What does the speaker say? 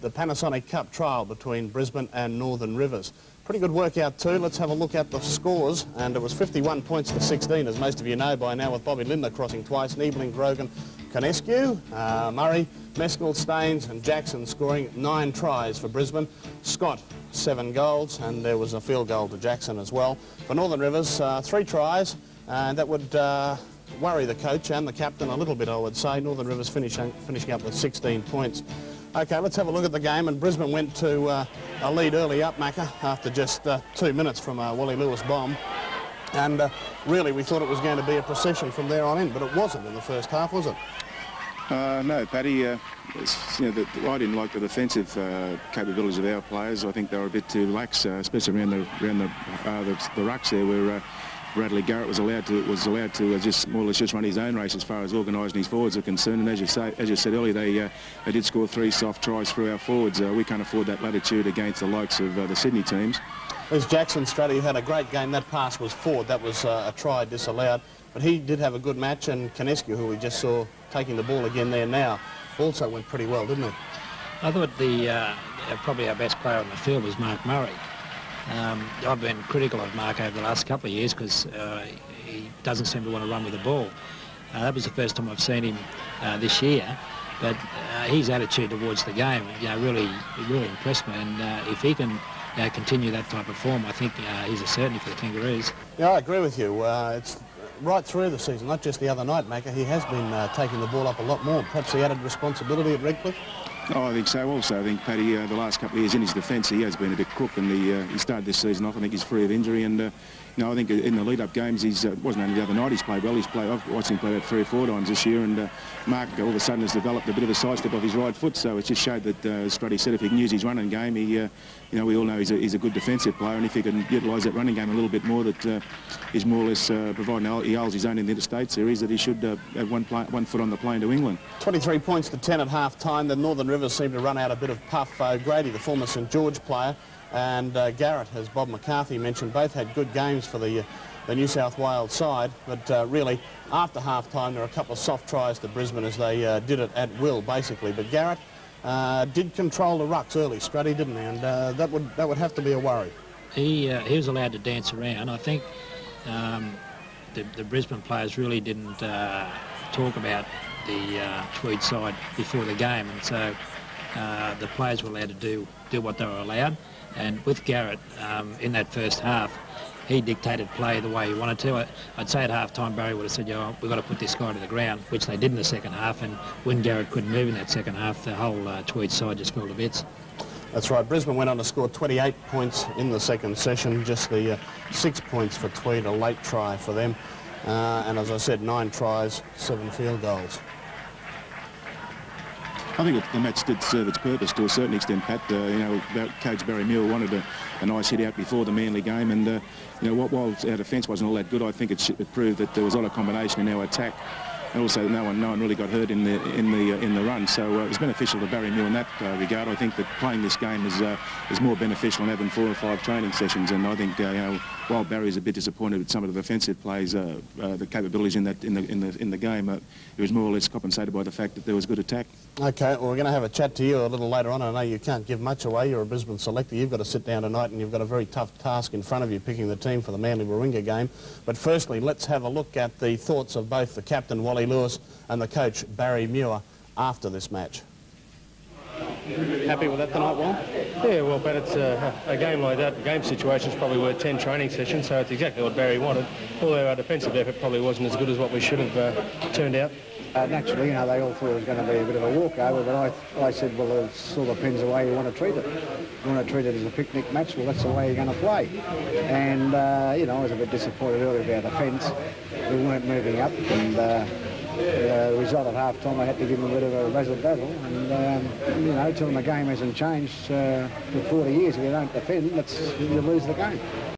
the Panasonic Cup trial between Brisbane and Northern Rivers. Pretty good workout too. Let's have a look at the scores, and it was 51 points to 16, as most of you know by now, with Bobby Lindner crossing twice, Niebling, Grogan, Conescu, Murray, Mescal, Staines and Jackson scoring 9 tries for Brisbane. Scott, 7 goals, and there was a field goal to Jackson as well. For Northern Rivers, 3 tries, and that would worry the coach and the captain a little bit, I would say. Northern Rivers finishing up with 16 points. OK, let's have a look at the game, and Brisbane went to a lead early up, Macca, after just 2 minutes from a Wally Lewis bomb. And really, we thought it was going to be a procession from there on in, but it wasn't in the first half, was it? No, Paddy. I didn't like the defensive capabilities of our players. I think they were a bit too lax, especially around the rucks there, where Bradley Garrett was allowed to just more or less just run his own race as far as organising his forwards are concerned. And as you said earlier, they did score 3 soft tries through our forwards. We can't afford that latitude against the likes of the Sydney teams. There's Jackson Struddy, who had a great game. That pass was forward. That was a try disallowed. But he did have a good match, and Conescu, who we just saw taking the ball again there now, also went pretty well, didn't he? I thought probably our best player on the field was Mark Murray. I've been critical of Mark over the last couple of years because he doesn't seem to want to run with the ball. That was the first time I've seen him this year, but his attitude towards the game, really impressed me. And if he can continue that type of form, I think he's a certainty for the Kangaroos. Yeah, I agree with you. It's right through the season, not just the other night, Macca. He has been taking the ball up a lot more. Perhaps he added responsibility at Redcliffe. Oh, I think so. Also, I think Paddy, the last couple of years in his defence, he has been a bit crook, and he started this season off. I think he's free of injury, and I think in the lead-up games, it wasn't only the other night he's played well. I've watched him play about 3 or 4 times this year, and Mark all of a sudden has developed a bit of a sidestep off his right foot. So it just showed that, as Struddy said, if he can use his running game, we all know he's a good defensive player, and if he can utilise that running game a little bit more, that is more or less providing he holds his own in the interstate series, that he should have one foot on the plane to England. 23 points to 10 at half-time. The Northern Rivers seemed to run out a bit of puff. Grady, the former St George player, and Garrett, as Bob McCarthy mentioned, both had good games for the New South Wales side, but really after half-time there were a couple of soft tries to Brisbane as they did it at will, basically. But Garrett did control the rucks early, Struddy, didn't he? And that would have to be a worry. He was allowed to dance around. I think the Brisbane players really didn't talk about the Tweed side before the game, and so the players were allowed to do what they were allowed. And with Garrett, in that first half, he dictated play the way he wanted to. I'd say at half-time Barry would have said, we've got to put this guy to the ground, which they did in the second half, and when Garrett couldn't move in that second half, the whole Tweed side just fell to bits. That's right. Brisbane went on to score 28 points in the second session, just the 6 points for Tweed, a late try for them. And as I said, 9 tries, 7 field goals. I think the match did serve its purpose to a certain extent, Pat. Coach Barry Muir wanted a nice hit out before the Manly game, and while our defence wasn't all that good, I think it proved that there was a lot of combination in our attack, and also no one really got hurt in the run. So it was beneficial to Barry Muir in that regard. I think that playing this game is more beneficial than having 4 or 5 training sessions, and I think while Barry's a bit disappointed with some of the defensive plays, the capabilities in the game, it was more or less compensated by the fact that there was good attack. OK, well, we're going to have a chat to you a little later on. I know you can't give much away. You're a Brisbane selector. You've got to sit down tonight, and you've got a very tough task in front of you, picking the team for the Manly-Warringah game. But firstly, let's have a look at the thoughts of both the captain, Wally Lewis, and the coach, Barry Muir, after this match. Happy with that tonight, Wal? Yeah, well, but it's a game like that, the game situation's probably worth 10 training sessions, so it's exactly what Barry wanted. Although our defensive effort probably wasn't as good as what we should have turned out. Naturally, they all thought it was going to be a bit of a walkover, but I said, well, it sort of depends the way you want to treat it. If you want to treat it as a picnic match, well, that's the way you're going to play. And, I was a bit disappointed earlier about the defence. We weren't moving up, and the result at half-time, I had to give them a bit of a razzle-dazzle. And, till the game hasn't changed for 40 years, if you don't defend, you lose the game.